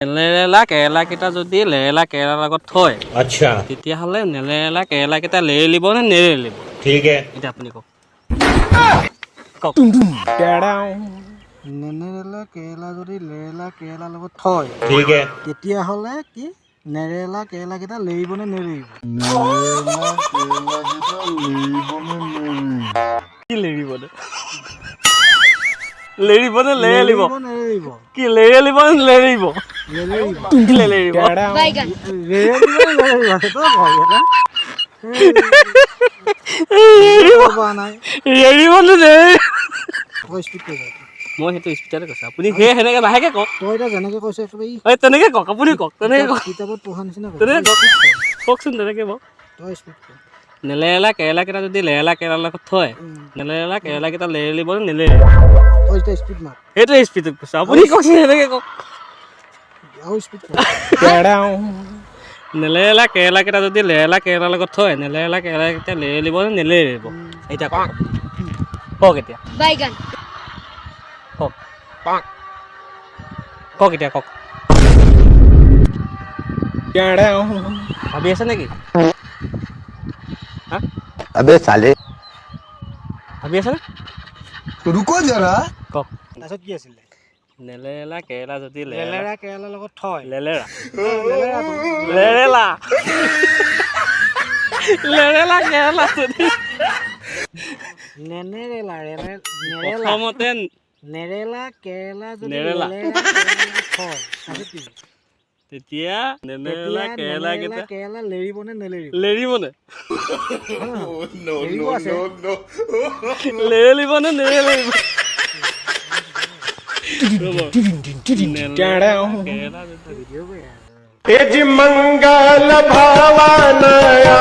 নেলেৰেলা কেৰেলা কেইটা যদি লেৰেলা কেৰেলাৰ লগত থয় अच्छा তেতিয়াহ'লে নেলেৰেলা কেৰেলা কেইটা লেৰেলিব নে নেৰেলিব? ठीक है এতিয়া আপুনি কওক। কওক। নেনেৰেলা কেৰেলা যদি লেৰেলা কেৰেলাৰ লগত থয় ठीक है তেতিয়াহ'লে কি নেৰেলা কেৰেলা কেইটা লেৰিব নে নেৰেৰিব? কি লেৰিব নে? লেৰিব নে লেৰেলিব? নেৰেৰিব কি লেৰেলিব নে লেৰিব? নেৰেৰিব কি লেৰিব? লেৰেৰিব নে নেৰেৰিব সেইটো কয় এটা পোৱা নাই লেৰিব নে লেৰিব? তই স্পীড কৈ যা মই সেইটো স্পীডতে কৈছোঁ। আপুনি সেনেকৈ লাহেকৈ কওক। তই এতিয়া যেনেকৈ কৈছ একেবাৰে এই তেনেকৈ কওক, আপুনি কওক, তেনেকৈ কওক, কিতাপত পঢ়া নিচিনা তেনেকৈ কওক, কওকচোন তেনেকৈ বাৰু। তই স্পীড কৈ নেলেৰেলা কেৰেলা কেইটা যদি লেৰেলা কেৰেলাৰ লগত থয় নেলেৰেলা কেৰেলা কেইটা লেৰেলিব নে নেলেৰিব? তই এতিয়া স্পীড মাৰ সেইটোৱে স্পীডত কৈছোঁ। আপুনি কওকচোন সেনেকৈ কওক। আৰু স্পীড কৰ নেলেৰেলা কেৰেলা কেইটা যদি লেৰেলা কেৰেলাৰ লগত থয় নেলেৰেলা কেৰেলা কেইটা লেৰেলিব নে নেলেৰিব? এতিয়া কওক, কওক এতিয়া, বাইগান কওক, কওক এতিয়া কওক। ভাবি আছে নেকি? হা अबे साले ভাবি আছে নে? रुको जरा কওক। তাৰপিছত কি আছিলে নেলেৰেলা কেৰেলা যদি লেলেৰা কেৰেলাৰ লগত থয় লেলেৰা লেৰেলা লেৰেলা কেৰেলা যদি নেনেৰেলা প্ৰথমতে নেৰেলা কেৰেলা যদি নেৰেলা। লেলেৰা কেৰেলাৰ লগত থয় তাৰপিছত কি তেতিয়া নেলেৰেলা কেৰেলা কেইটা কেৰেলা লেৰিব নে নেলেৰিব লেৰিব নে লেৰিব আছে লেৰেলিব নে নেৰেলিব? কেৰেলা যদি ভিডিঅ' কৰি तेज मंगल भावानया